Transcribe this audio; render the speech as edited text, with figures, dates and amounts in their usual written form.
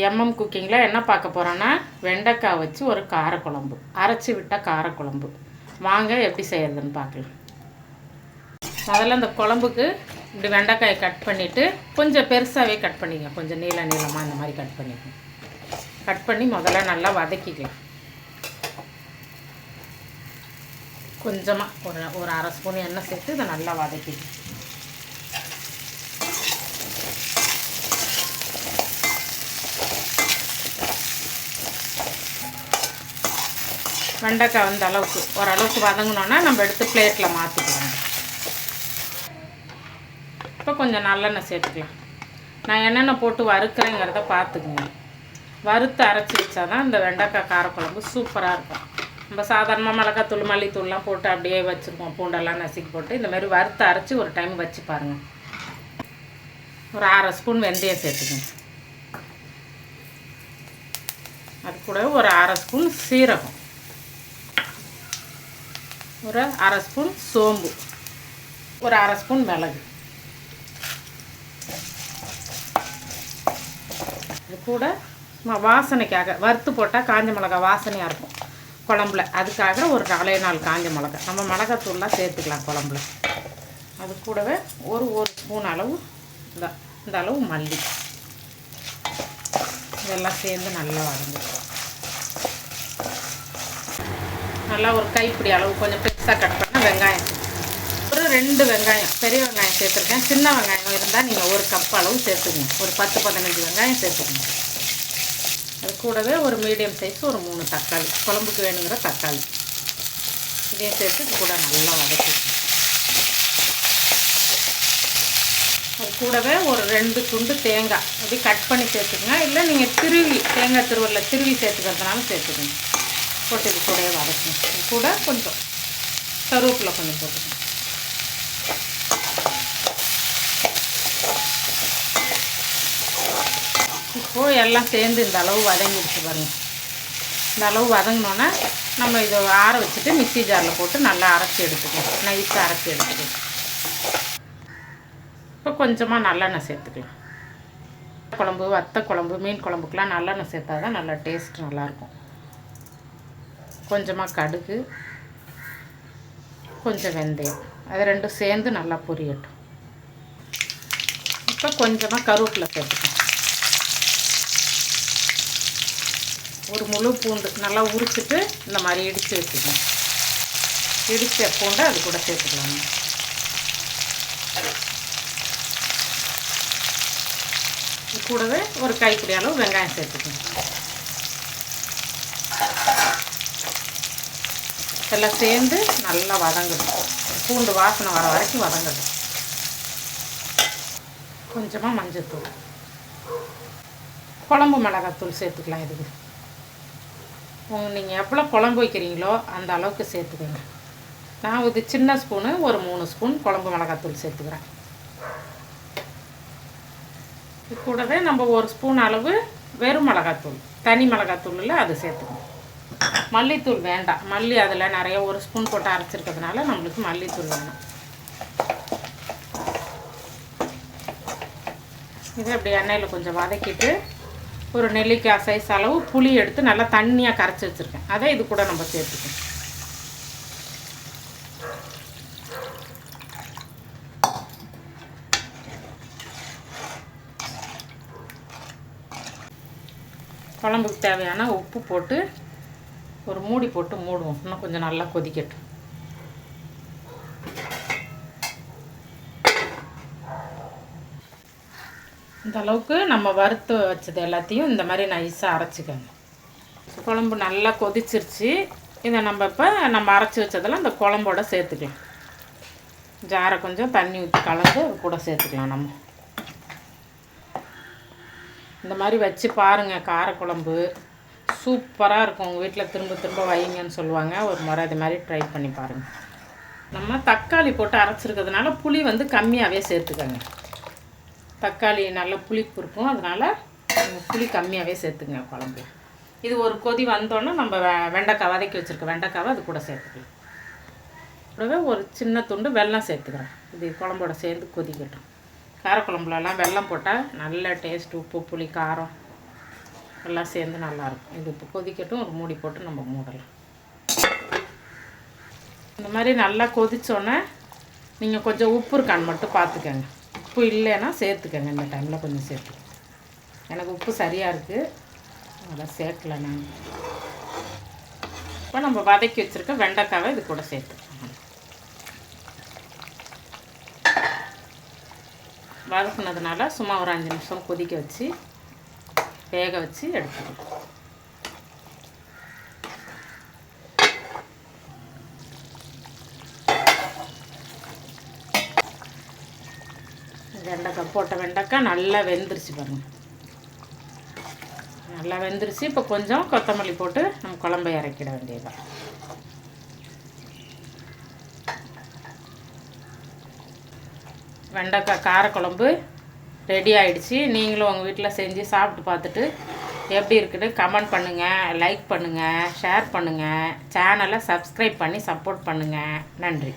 MM குக்கிங்கில் என்ன பார்க்க போகிறோன்னா வெண்டைக்காய் வச்சு ஒரு காரக்குழம்பு, அரைச்சி விட்ட காரக்குழம்பு. வாங்க எப்படி செய்யறதுன்னு பார்க்கலாம். முதல்ல இந்த குழம்புக்கு இப்படி வெண்டைக்காயை கட் பண்ணிவிட்டு கொஞ்சம் பெருசாகவே கட் பண்ணிங்க, கொஞ்சம் நீளமாக இந்த மாதிரி கட் பண்ணிக்கணும். கட் பண்ணி முதல்ல நல்லா வதக்கிக்கலாம். கொஞ்சமாக ஒரு அரை ஸ்பூன் எண்ணெய் சேர்த்து இதை நல்லா வதக்கிக்கலாம். வெண்டைக்காய் வந்து ஓரளவுக்கு வதங்கினோன்னா நம்ம எடுத்து பிளேட்டில் மாற்றிக்கலாம். இப்போ கொஞ்சம் நல்லெண்ணெய் சேர்த்துக்கலாம். நான் என்னென்ன போட்டு வறுக்கிறேங்கிறத பார்த்துக்குங்க. வறுத்து அரைச்சி வச்சா தான் இந்த வெண்டைக்காய் காரக்குழம்பு சூப்பராக இருக்கும். நம்ம சாதாரணமாக மிளகாத்தூள் மல்லித்தூள்லாம் போட்டு அப்படியே வச்சுருக்கோம், பூண்டெல்லாம் நசுக்கி போட்டு. இந்த மாதிரி வறுத்து அரைச்சி ஒரு டைம் வச்சு பாருங்கள். ஒரு அரை ஸ்பூன் வெந்தயம் சேர்த்துக்கங்க. அது கூட ஒரு அரை ஸ்பூன் சீரகம், ஒரு அரை ஸ்பூன் சோம்பு, ஒரு அரை ஸ்பூன் மிளகு. இது கூட வாசனைக்காக வறுத்து போட்டால் காஞ்ச மிளகா வாசனையாக இருக்கும் குழம்புல. அதுக்காக ஒரு 4 காஞ்ச மிளகா. நம்ம மிளகாத்தூள்லாம் சேர்த்துக்கலாம் குழம்புல. அது கூடவே ஒரு ஸ்பூன் அளவு இந்த அளவு மல்லி. இதெல்லாம் சேர்ந்து நல்லா வதங்கும். நல்லா ஒரு கைப்பிடி அளவு கொஞ்சம் பெருசாக கட் பண்ண வெங்காயம், ஒரு 2 வெங்காயம், பெரிய வெங்காயம் சேர்த்துருக்கேன். சின்ன வெங்காயம் இருந்தால் நீங்கள் ஒரு கப் அளவு சேர்த்துக்கணும். ஒரு 10-15 வெங்காயம் சேர்த்துக்கணும். அது கூடவே ஒரு மீடியம் சைஸ் ஒரு 3 தக்காளி, குழம்புக்கு வேணுங்கிற தக்காளி, இதையும் சேர்த்து இது கூட நல்லா வதக்கிக்கணும். அது கூடவே ஒரு 2 துண்டு தேங்காய் அப்படி கட் பண்ணி சேர்த்துக்கங்க. இல்லை நீங்கள் தேங்காய் திருவல்ல திருவி சேர்த்துக்கிறதுனால சேர்த்துக்கணும். போட்டு இது கூடவே வதக்கணும். இது கூட கொஞ்சம் கருவேப்பிலை கொஞ்சம் போட்டுக்கணும். இப்போது எல்லாம் சேர்ந்து இந்த அளவு வதங்கிடுச்சு பாருங்கள். இந்த அளவு வதங்கினோன்னா நம்ம இதை ஆற வச்சுட்டு மிக்ஸி ஜாரில் போட்டு நல்லா அரைச்சி எடுத்துக்கலாம், நைஸாக அரைச்சி எடுத்துக்கலாம். இப்போ கொஞ்சமாக நல்லெண்ணெய் சேர்த்துக்கலாம். குழம்பு, வத்த குழம்பு, மீன் குழம்புக்கெலாம் நல்லெண்ணெய் சேர்த்தா தான் நல்லா டேஸ்ட் நல்லாயிருக்கும். கொஞ்சமாக கடுகு, கொஞ்சம் வெந்தயம், அது ரெண்டும் சேர்ந்து நல்லா பொரியட்டும். இப்போ கொஞ்சமாக கருவேப்பிலை சேர்த்துக்கணும். ஒரு முழு பூண்டு நல்லா உரிச்சிட்டு இந்த மாதிரி இடித்து வச்சுக்கணும். இடித்த பூண்டை அது கூட சேர்த்துக்கலாம். இது கூடவே ஒரு கைப்பிடி அளவு வெங்காயம் சேர்த்துக்கணும். எல்லாம் சேர்ந்து நல்லா வதங்கணும். பூண்டு வாசனை வர வரைக்கும் வதங்கணும். கொஞ்சமாக மஞ்சள்தூள், குழம்பு மிளகாத்தூள் சேர்த்துக்கலாம். இதுக்கு நீங்கள் எவ்வளோ குழம்பு வைக்கிறீங்களோ அந்த அளவுக்கு சேர்த்துக்கோங்க. நான் இது சின்ன ஸ்பூனு ஒரு 3 ஸ்பூன் குழம்பு மிளகாத்தூள் சேர்த்துக்கிறேன். இது கூடவே நம்ம 1 ஸ்பூன் அளவு வெறும் மிளகாத்தூள், தனி மிளகாத்தூளில் அது சேர்த்துக்கணும். மல்லித்தூள் வேண்டாம், மல்லி அதில் நிறைய 1 ஸ்பூன் போட்டு அரைச்சிருக்கிறதுனால நம்மளுக்கு மல்லித்தூள் வேணும். இதை அப்படி எண்ணெயில் கொஞ்சம் வதக்கிட்டு ஒரு நெல்லிக்காய் சைஸ் அளவு புளி எடுத்து நல்லா தண்ணியாக கரைச்சி வச்சுருக்கேன், அதை இது கூட நம்ம சேர்த்துக்கணும். குழம்புக்கு தேவையான உப்பு போட்டு ஒரு மூடி போட்டு மூடுவோம். இன்னும் கொஞ்சம் நல்லா கொதிக்கட்டும். இந்த அளவுக்கு நம்ம வறுத்து வச்சது எல்லாத்தையும் இந்த மாதிரி நைஸாக அரைச்சிக்கோங்க. குழம்பு நல்லா கொதிச்சிருச்சு. இதை நம்ம அரைச்சி வச்சதெல்லாம் இந்த குழம்போட சேர்த்துக்கலாம். ஜாரை கொஞ்சம் தண்ணி ஊற்றி கலந்து கூட சேர்த்துக்கலாம். நம்ம இந்த மாதிரி வச்சு பாருங்கள், காரக்குழம்பு சூப்பராக இருக்கும். உங்கள் வீட்டில் திரும்ப வைங்கன்னு சொல்லுவாங்க. ஒரு முறை இது மாதிரி ட்ரை பண்ணி பாருங்கள். நம்ம தக்காளி போட்டு அரைச்சிருக்கிறதுனால புளி வந்து கம்மியாகவே சேர்த்துக்கோங்க. தக்காளி நல்ல புளிப்பு இருக்கும், அதனால் புளி கம்மியாகவே சேர்த்துங்க குழம்பு. இது ஒரு கொதி வந்தோன்னே நம்ம வெண்டைக்காய் வதக்கி வச்சுருக்க வெண்டைக்காவை அது கூட சேர்த்துக்கலாம். கூடவே ஒரு சின்ன துண்டு வெல்லம் சேர்த்துக்கிறேன். இது குழம்போட சேர்ந்து கொதிக்கட்டும். காரக்குழம்புலலாம் வெல்லம் போட்டால் நல்ல டேஸ்ட். உப்பு, புளி, காரம் எல்லாம் சேர்ந்து நல்லாயிருக்கும். இது இப்போ கொதிக்கட்டும், ஒரு மூடி போட்டு நம்ம மூடலாம். இந்த மாதிரி நல்லா கொதித்தோன்னே நீங்கள் கொஞ்சம் உப்பு இருக்கான்னு மட்டும் பார்த்துக்கங்க. உப்பு இல்லைன்னா சேர்த்துக்கங்க. இந்த டைமில் கொஞ்சம் சேர்த்துக்கங்க. எனக்கு உப்பு சரியாக இருக்குது, அதான் சேர்க்கலை நான். இப்போ நம்ம வதக்கி வச்சுருக்க வெண்டைக்காவை இது கூட சேர்த்துக்கோங்க. வதக்குனதுனால சும்மா ஒரு 5 நிமிஷம் கொதிக்க வச்சு வேக வச்சு எடுத்துக்கலாம். வெண்டைக்காய் போட்ட வெண்டைக்காய் நல்லா வெந்துருச்சு பாருங்கள். நல்லா வெந்துருச்சு. இப்போ கொஞ்சம் கொத்தமல்லி போட்டு நம்ம குழம்பை இறக்கிட வேண்டியதுதான். வெண்டைக்காய் காரக்குழம்பு ரெடி ஆகிடுச்சு. நீங்களும் உங்கள் வீட்டில் செஞ்சு சாப்பிட்டு பார்த்துட்டு எப்படி இருக்குன்னு கமெண்ட் பண்ணுங்கள், லைக் பண்ணுங்கள், ஷேர் பண்ணுங்கள், சேனலை சப்ஸ்கிரைப் பண்ணி சப்போர்ட் பண்ணுங்கள். நன்றி.